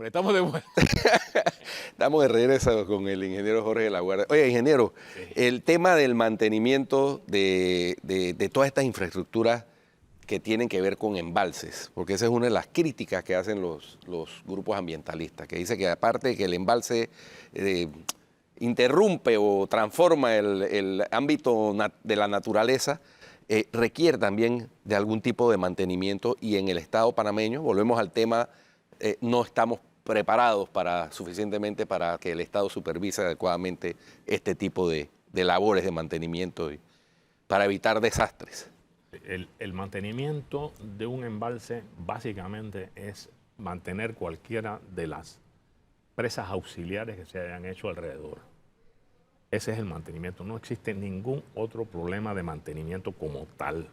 señores, estamos de vuelta. Estamos de regreso con el ingeniero Jorge de la Guardia. Oye, ingeniero, el tema del mantenimiento de todas estas infraestructuras que tienen que ver con embalses, porque esa es una de las críticas que hacen los grupos ambientalistas, que dice que aparte de que el embalse interrumpe o transforma el ámbito de la naturaleza, requiere también de algún tipo de mantenimiento, y en el Estado panameño, volvemos al tema, no estamos preparados suficientemente para que el Estado supervise adecuadamente este tipo de labores de mantenimiento para evitar desastres. El mantenimiento de un embalse básicamente es mantener cualquiera de las presas auxiliares que se hayan hecho alrededor. Ese es el mantenimiento. No existe ningún otro problema de mantenimiento como tal.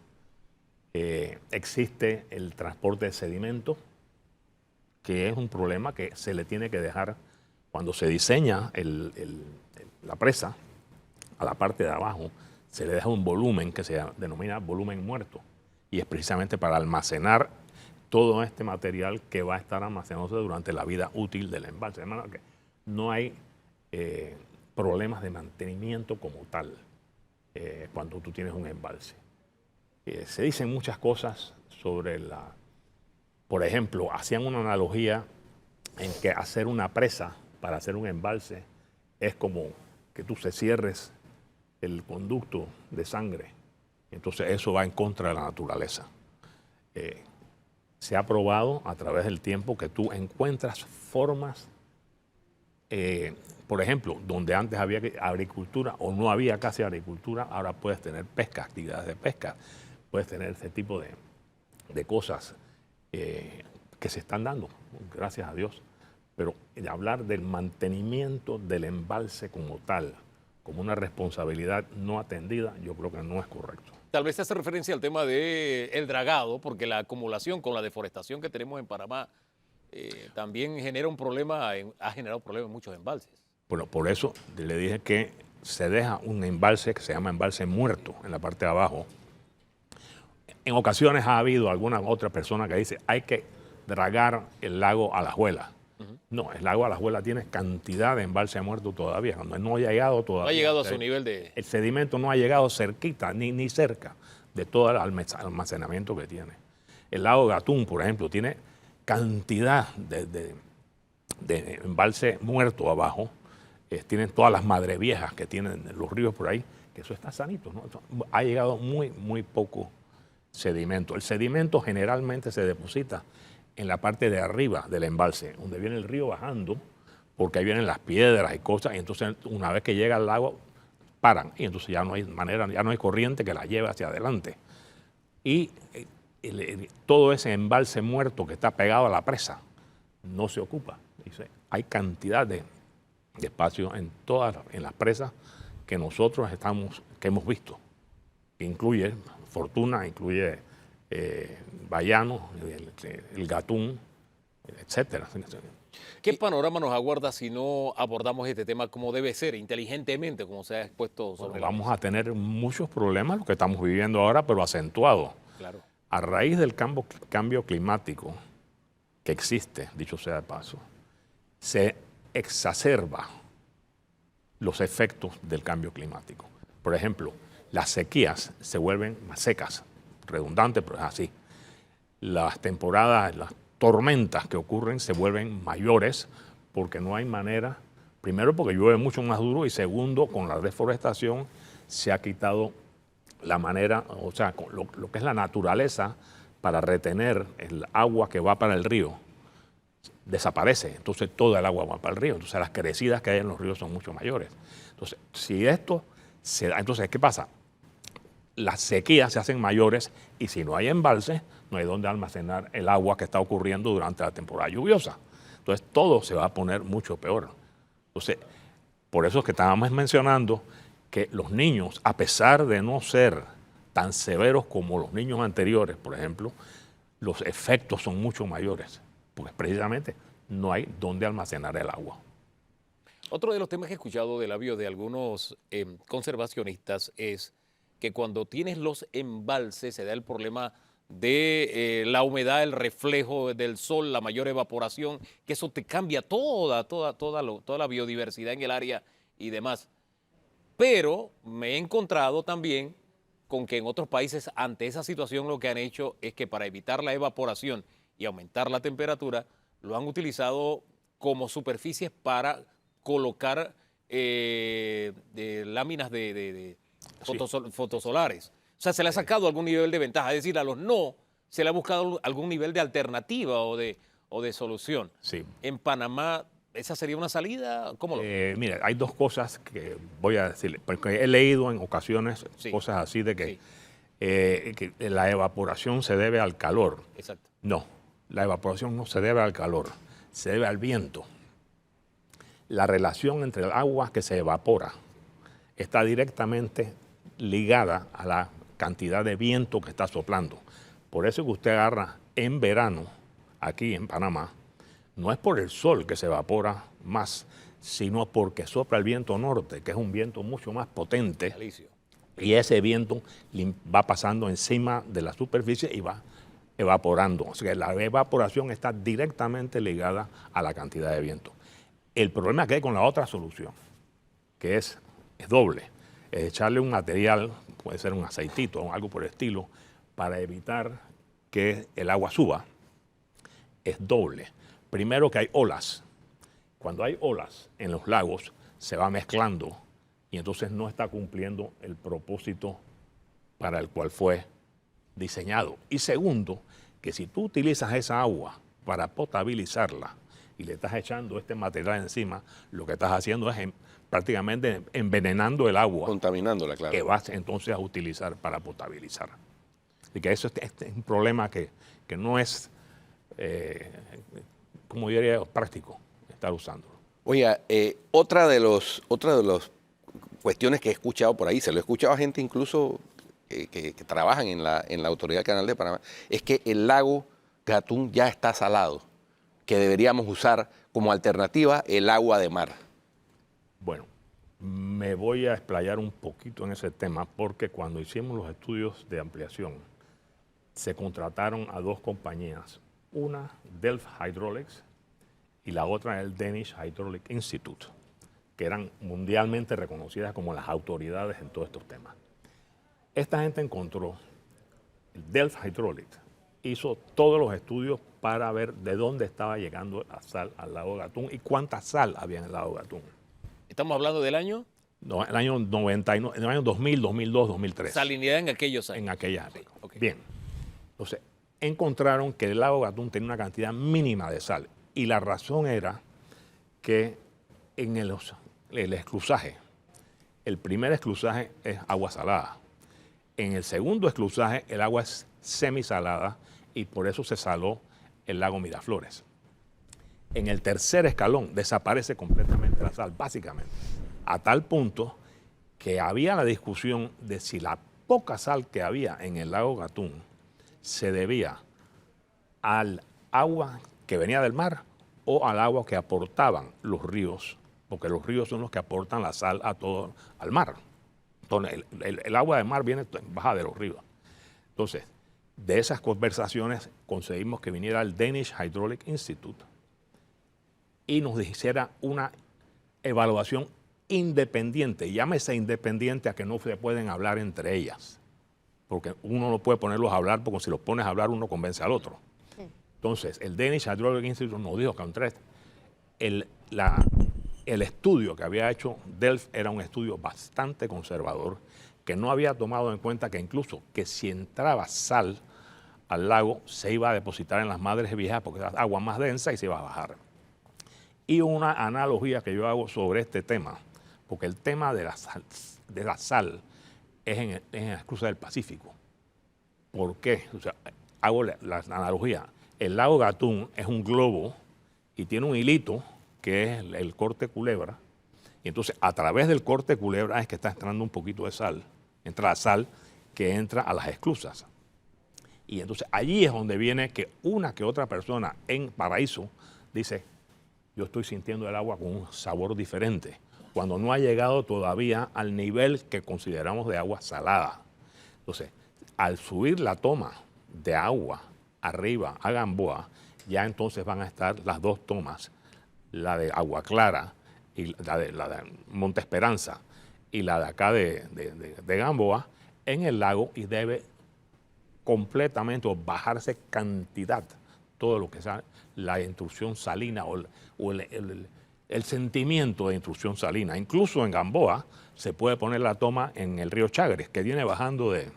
Existe el transporte de sedimento, que es un problema que se le tiene que dejar cuando se diseña la presa, a la parte de abajo, se le deja un volumen que se denomina volumen muerto, y es precisamente para almacenar todo este material que va a estar almacenándose durante la vida útil del embalse. De manera que no hay problemas de mantenimiento como tal cuando tú tienes un embalse. Se dicen muchas cosas sobre por ejemplo, hacían una analogía en que hacer una presa para hacer un embalse es como que tú se cierres el conducto de sangre. Entonces eso va en contra de la naturaleza. Se ha probado a través del tiempo que tú encuentras formas, por ejemplo, donde antes había agricultura o no había casi agricultura, ahora puedes tener pesca, actividades de pesca, puedes tener ese tipo de cosas que se están dando, gracias a Dios. Pero hablar del mantenimiento del embalse como tal, como una responsabilidad no atendida, yo creo que no es correcto. Tal vez se hace referencia al tema del dragado, porque la acumulación con la deforestación que tenemos en Panamá también genera un problema, ha generado problemas en muchos embalses. Bueno, por eso le dije que se deja un embalse que se llama embalse muerto en la parte de abajo. En ocasiones ha habido alguna otra persona que dice hay que dragar el lago Alajuela. No, el lago Alajuela tiene cantidad de embalse muerto todavía, no ha llegado todavía. No ha llegado a su nivel de... El sedimento no ha llegado cerquita, ni cerca de todo el almacenamiento que tiene. El lago Gatún, por ejemplo, tiene cantidad de embalse muerto abajo. Tienen todas las madres viejas que tienen los ríos por ahí, que eso está sanito, ¿no? Ha llegado muy poco sedimento. El sedimento generalmente se deposita en la parte de arriba del embalse, donde viene el río bajando, porque ahí vienen las piedras y cosas, y entonces una vez que llega al lago, paran, y entonces ya no hay manera, ya no hay corriente que la lleve hacia adelante. Y todo ese embalse muerto que está pegado a la presa no se ocupa. Dice, hay cantidad de espacio en las presas que nosotros que hemos visto, que incluye Fortuna, incluye Bayano, el Gatún, etcétera. ¿Qué panorama nos aguarda si no abordamos este tema como debe ser, inteligentemente, como se ha expuesto sobre Vamos a tener muchos problemas, lo que estamos viviendo ahora, pero acentuado. Claro. A raíz del cambio climático que existe, dicho sea de paso, se exacerba los efectos del cambio climático. Por ejemplo, las sequías se vuelven más secas, redundante, pero es así. Las temporadas, las tormentas que ocurren se vuelven mayores porque no hay manera, primero porque llueve mucho más duro, y segundo, con la deforestación se ha quitado la manera, o sea, lo que es la naturaleza para retener el agua que va para el río, desaparece. Entonces toda el agua va para el río. Entonces las crecidas que hay en los ríos son mucho mayores. Entonces, si esto se da, entonces, ¿qué pasa? Las sequías se hacen mayores, y si no hay embalse, no hay donde almacenar el agua que está ocurriendo durante la temporada lluviosa. Entonces todo se va a poner mucho peor. Entonces, por eso es que estábamos mencionando que los niños, a pesar de no ser tan severos como los niños anteriores, por ejemplo, los efectos son mucho mayores, porque precisamente no hay donde almacenar el agua. Otro de los temas que he escuchado de labios de algunos conservacionistas es que cuando tienes los embalses se da el problema de la humedad, el reflejo del sol, la mayor evaporación, que eso te cambia toda la biodiversidad en el área y demás. Pero me he encontrado también con que en otros países, ante esa situación, lo que han hecho es que para evitar la evaporación y aumentar la temperatura, lo han utilizado como superficies para colocar láminas de fotosolares. O sea, se le ha sacado algún nivel de ventaja. Es decir, a los no se le ha buscado algún nivel de alternativa o de solución. Sí. En Panamá, ¿esa sería una salida? ¿Cómo lo Mira, hay dos cosas que voy a decirle, porque he leído en ocasiones Sí. cosas así de Sí. Que la evaporación se debe al calor. Exacto. No, la evaporación no se debe al calor, se debe al viento. La relación entre el agua que se evapora está directamente ligada a la cantidad de viento que está soplando. Por eso que usted agarra en verano, aquí en Panamá, no es por el sol que se evapora más, sino porque sopla el viento norte, que es un viento mucho más potente. Alicio. Y ese viento va pasando encima de la superficie y va evaporando. O sea que la evaporación está directamente ligada a la cantidad de viento. El problema que hay con la otra solución, que es doble, es echarle un material, puede ser un aceitito o algo por el estilo, para evitar que el agua suba, es doble. Primero que hay olas. Cuando hay olas en los lagos, se va mezclando y entonces no está cumpliendo el propósito para el cual fue diseñado. Y segundo, que si tú utilizas esa agua para potabilizarla y le estás echando este material encima, lo que estás haciendo es prácticamente envenenando el agua Contaminándola, claro. que vas entonces a utilizar para potabilizar. Así que eso es un problema que no es, como yo diría, práctico estar usando. Oiga, otra de las cuestiones que he escuchado por ahí, se lo he escuchado a gente incluso que trabajan en la Autoridad del Canal de Panamá, es que el lago Gatún ya está salado, que deberíamos usar como alternativa el agua de mar. Bueno, me voy a explayar un poquito en ese tema porque cuando hicimos los estudios de ampliación, se contrataron a dos compañías, una Delft Hydraulics y la otra el Danish Hydraulic Institute, que eran mundialmente reconocidas como las autoridades en todos estos temas. Esta gente encontró, el Delft Hydraulics hizo todos los estudios para ver de dónde estaba llegando la sal al lago Gatún y cuánta sal había en el lago Gatún. ¿Estamos hablando del año? No, el año 99, el año 2000, 2002, 2003. Salinidad en aquellos años. En aquella época. Sí, ok. Bien. Entonces, encontraron que el lago Gatún tenía una cantidad mínima de sal. Y la razón era que en el esclusaje, el primer esclusaje es agua salada. En el segundo esclusaje, el agua es semisalada y por eso se saló el lago Miraflores. En el tercer escalón desaparece completamente la sal, básicamente, a tal punto que había la discusión de si la poca sal que había en el lago Gatún se debía al agua que venía del mar o al agua que aportaban los ríos, porque los ríos son los que aportan la sal al mar. Entonces, el agua del mar baja de los ríos. Entonces, de esas conversaciones conseguimos que viniera el Danish Hydraulic Institute y nos hiciera una evaluación independiente. Llámese independiente a que no se pueden hablar entre ellas, porque uno no puede ponerlos a hablar, porque si los pones a hablar uno convence al otro. Entonces, el Danish Hydraulic Institute nos dijo que el estudio que había hecho Delft era un estudio bastante conservador, que no había tomado en cuenta que incluso que si entraba sal al lago, se iba a depositar en las madres viejas porque era agua más densa y se iba a bajar. Y una analogía que yo hago sobre este tema, porque el tema de la sal es en la cruza del Pacífico. ¿Por qué? O sea, hago la analogía. El lago Gatún es un globo y tiene un hilito que es el corte Culebra. Y entonces, a través del corte Culebra es que está entrando un poquito de sal. Entra la sal que entra a las esclusas. Y entonces, allí es donde viene que una que otra persona en Paraíso dice, yo estoy sintiendo el agua con un sabor diferente, cuando no ha llegado todavía al nivel que consideramos de agua salada. Entonces, al subir la toma de agua arriba a Gamboa, ya entonces van a estar las dos tomas, la de Agua Clara y la de Monte Esperanza y la de acá de Gamboa en el lago, y debe completamente o bajarse cantidad todo lo que sea la intrusión salina o el sentimiento de intrusión salina. Incluso en Gamboa se puede poner la toma en el río Chagres, que viene bajando de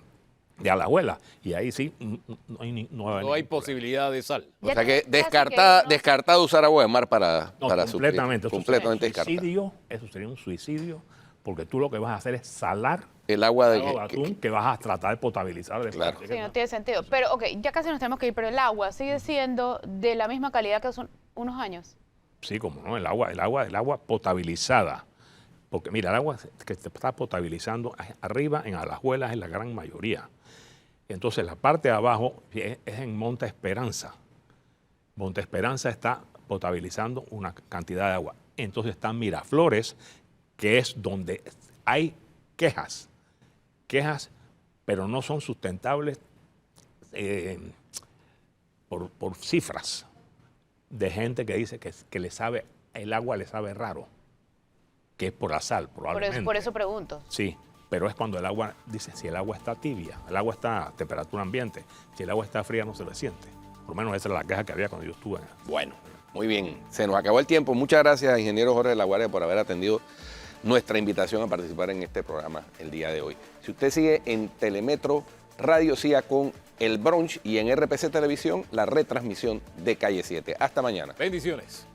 Alajuela, y ahí sí no hay No hay posibilidad de sal. O sea que descartado usar agua de mar para completamente. suplir. Completamente descartado. Eso sería un suicidio, porque tú lo que vas a hacer es salar el agua de atún que vas a tratar de potabilizar. Claro. Sí, no tiene sentido. Pero, ok, ya casi nos tenemos que ir, pero el agua sigue siendo de la misma calidad que hace unos años. Sí, como no, el agua potabilizada. Porque mira, el agua que se está potabilizando arriba en Alajuelas es la gran mayoría. Entonces la parte de abajo es en Monte Esperanza. Monte Esperanza está potabilizando una cantidad de agua. Entonces está Miraflores, que es donde hay quejas, pero no son sustentables por cifras de gente que dice que le sabe, el agua le sabe raro, que es por la sal, probablemente. Por eso pregunto. Sí, pero es cuando el agua, dice, si el agua está tibia, el agua está a temperatura ambiente, si el agua está fría no se le siente. Por lo menos esa era la queja que había cuando yo estuve. Bueno, muy bien. Se nos acabó el tiempo. Muchas gracias, ingeniero Jorge de la Guardia, por haber atendido nuestra invitación a participar en este programa el día de hoy. Si usted sigue en Telemetro Radio, siga con El Brunch y en RPC Televisión la retransmisión de Calle 7. Hasta mañana. Bendiciones.